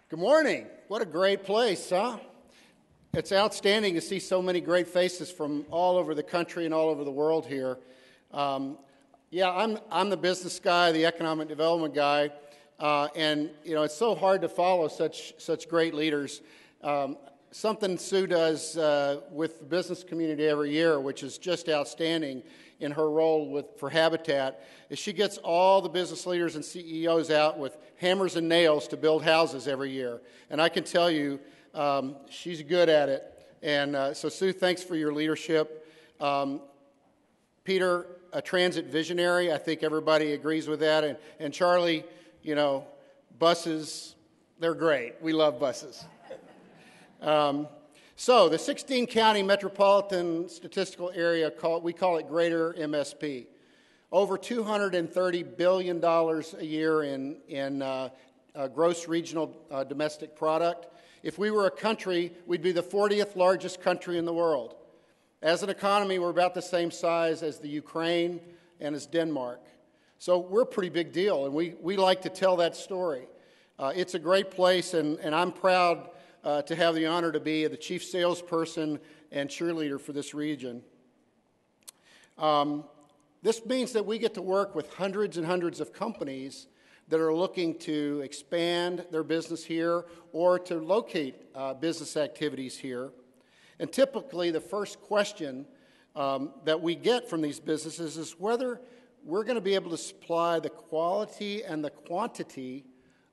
Good morning. What a great place, huh? It's outstanding to see so many great faces from all over the country and all over the world here. I'm the business guy, the economic development guy, and it's so hard to follow such great leaders. Something Sue does with the business community every year, which is just outstanding in her role for Habitat, is she gets all the business leaders and CEOs out with hammers and nails to build houses every year. And I can tell you, she's good at it. And so Sue, thanks for your leadership. Peter, a transit visionary, I think everybody agrees with that. And Charlie, buses, they're great. We love buses. So the 16-county metropolitan statistical area, we call it Greater MSP. Over $230 billion a year in gross regional domestic product. If we were a country, we'd be the 40th largest country in the world. As an economy, we're about the same size as the Ukraine and as Denmark. So we're a pretty big deal, and we like to tell that story. It's a great place, and I'm proud to have the honor to be the chief salesperson and cheerleader for this region. This means that we get to work with hundreds and hundreds of companies that are looking to expand their business here or to locate business activities here. And typically the first question that we get from these businesses is whether we're going to be able to supply the quality and the quantity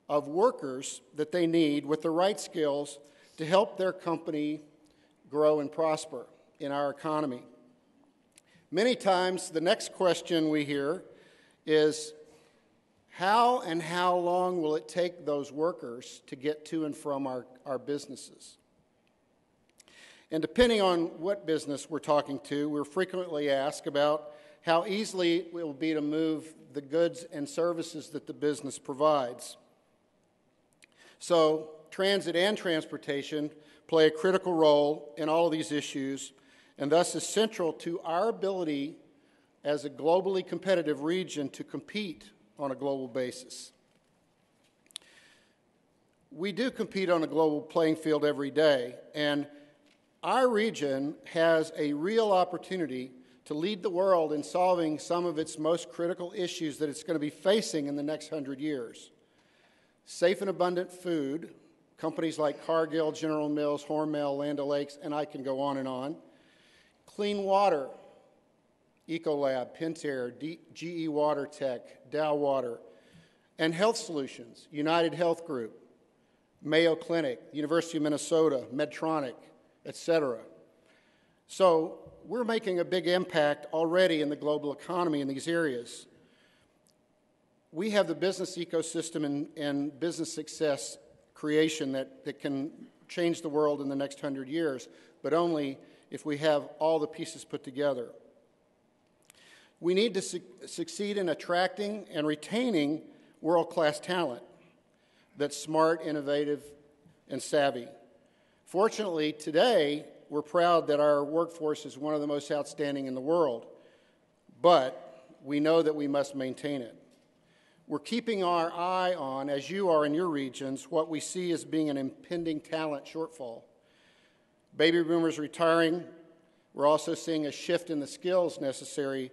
of workers that they need with the right skills to help their company grow and prosper in our economy. Many times, the next question we hear is, how and how long will it take those workers to get to and from our businesses? And depending on what business we're talking to, we're frequently asked about how easily it will be to move the goods and services that the business provides. So, transit and transportation play a critical role in all of these issues, and thus is central to our ability as a globally competitive region to compete on a global basis. We do compete on a global playing field every day, and our region has a real opportunity to lead the world in solving some of its most critical issues that it's going to be facing in the next 100 years. Safe and abundant food, companies like Cargill, General Mills, Hormel, Land O'Lakes, and I can go on and on. Clean water, Ecolab, Pentair, GE WaterTech, Dow Water, and health solutions, United Health Group, Mayo Clinic, University of Minnesota, Medtronic, etc. So we're making a big impact already in the global economy in these areas. We have the business ecosystem and business success creation that can change the world in the next 100 years, but only if we have all the pieces put together. We need to succeed in attracting and retaining world-class talent that's smart, innovative, and savvy. Fortunately, today, we're proud that our workforce is one of the most outstanding in the world, but we know that we must maintain it. We're keeping our eye on, as you are in your regions, what we see as being an impending talent shortfall. Baby boomers retiring, we're also seeing a shift in the skills necessary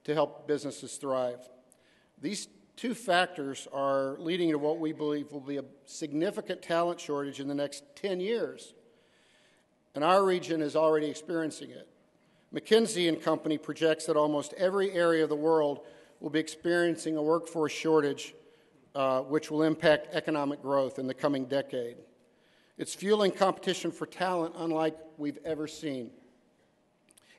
to help businesses thrive. These two factors are leading to what we believe will be a significant talent shortage in the next 10 years. And our region is already experiencing it. McKinsey & Company projects that almost every area of the world will be experiencing a workforce shortage, which will impact economic growth in the coming decade. It's fueling competition for talent unlike we've ever seen.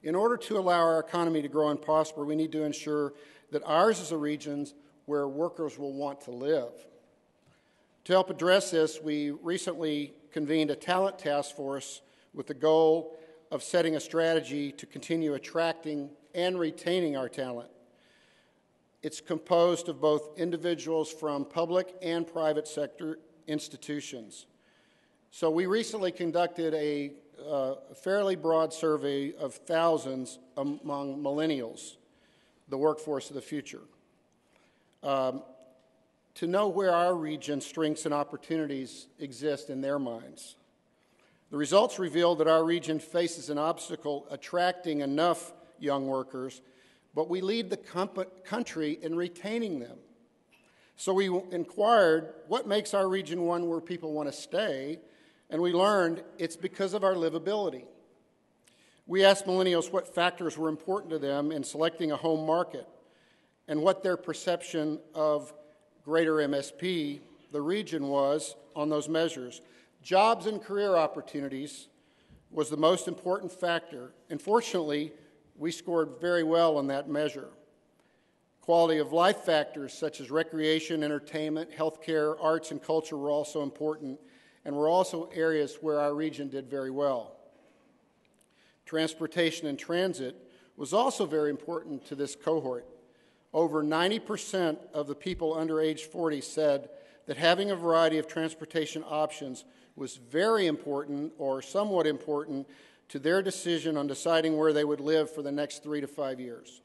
In order to allow our economy to grow and prosper, we need to ensure that ours is a region where workers will want to live. To help address this, we recently convened a talent task force with the goal of setting a strategy to continue attracting and retaining our talent. It's composed of both individuals from public and private sector institutions. So we recently conducted a fairly broad survey of thousands among millennials, the workforce of the future. to know where our region's strengths and opportunities exist in their minds. The results revealed that our region faces an obstacle attracting enough young workers, but we lead the country in retaining them. So we inquired, what makes our region one where people want to stay? And we learned it's because of our livability. We asked millennials what factors were important to them in selecting a home market and what their perception of Greater MSP, the region, was on those measures. Jobs and career opportunities was the most important factor, and fortunately, we scored very well on that measure. Quality of life factors such as recreation, entertainment, healthcare, arts, and culture were also important, and were also areas where our region did very well. Transportation and transit was also very important to this cohort. Over 90% of the people under age 40 said that having a variety of transportation options was very important or somewhat important to their decision on deciding where they would live for the next 3 to 5 years.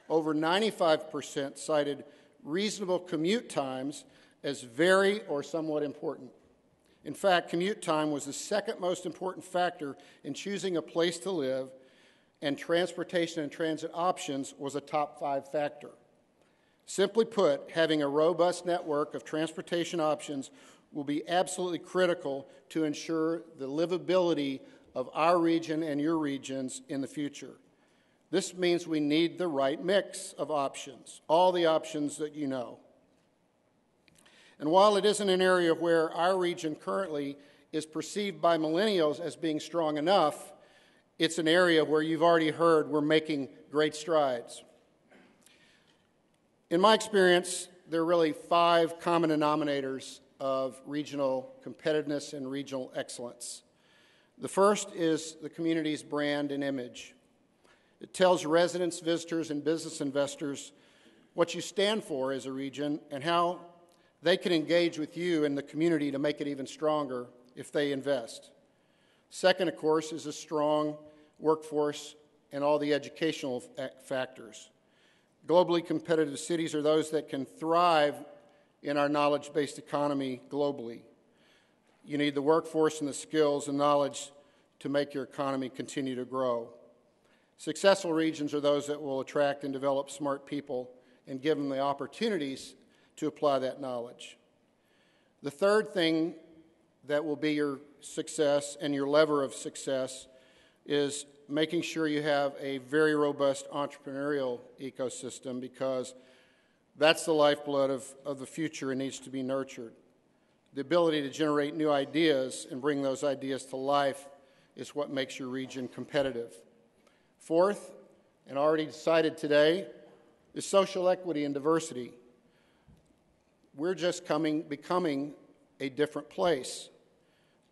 Over 95% cited reasonable commute times as very or somewhat important. In fact, commute time was the second most important factor in choosing a place to live, and transportation and transit options was a top 5 factor. Simply put, having a robust network of transportation options will be absolutely critical to ensure the livability of our region and your regions in the future. This means we need the right mix of options, all the options that you know. And while it isn't an area where our region currently is perceived by millennials as being strong enough, it's an area where you've already heard we're making great strides. In my experience, there are really 5 common denominators of regional competitiveness and regional excellence. The first is the community's brand and image. It tells residents, visitors, and business investors what you stand for as a region and how they can engage with you and the community to make it even stronger if they invest. Second, of course, is a strong workforce and all the educational factors. Globally competitive cities are those that can thrive in our knowledge-based economy globally. You need the workforce and the skills and knowledge to make your economy continue to grow. Successful regions are those that will attract and develop smart people and give them the opportunities to apply that knowledge. The third thing that will be your success and your lever of success is making sure you have a very robust entrepreneurial ecosystem, because that's the lifeblood of the future and needs to be nurtured. The ability to generate new ideas and bring those ideas to life is what makes your region competitive. Fourth, and already decided today, is social equity and diversity. We're just becoming a different place.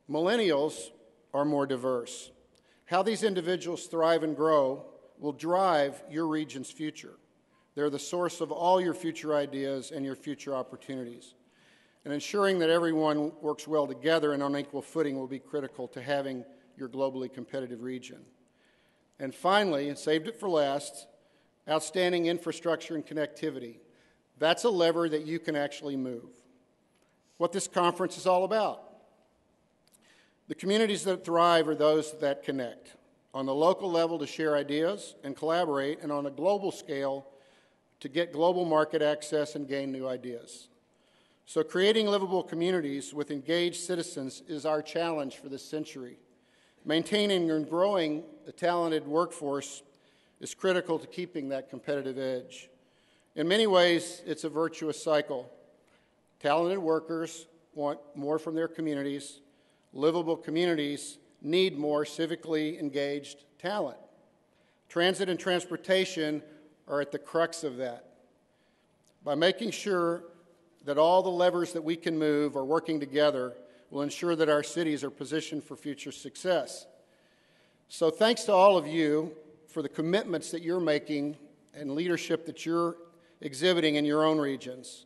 Millennials are more diverse. How these individuals thrive and grow will drive your region's future. They're the source of all your future ideas and your future opportunities. And ensuring that everyone works well together and on equal footing will be critical to having your globally competitive region. And finally, and saved it for last, outstanding infrastructure and connectivity. That's a lever that you can actually move. What this conference is all about. The communities that thrive are those that connect. On the local level to share ideas and collaborate, and on a global scale to get global market access and gain new ideas. So creating livable communities with engaged citizens is our challenge for this century. Maintaining and growing a talented workforce is critical to keeping that competitive edge. In many ways, it's a virtuous cycle. Talented workers want more from their communities. Livable communities need more civically engaged talent. Transit and transportation are at the crux of that. By making sure that all the levers that we can move are working together will ensure that our cities are positioned for future success. So thanks to all of you for the commitments that you're making and leadership that you're exhibiting in your own regions.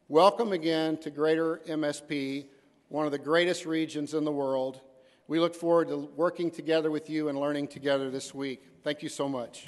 Welcome again to Greater MSP, one of the greatest regions in the world. We look forward to working together with you and learning together this week. Thank you so much.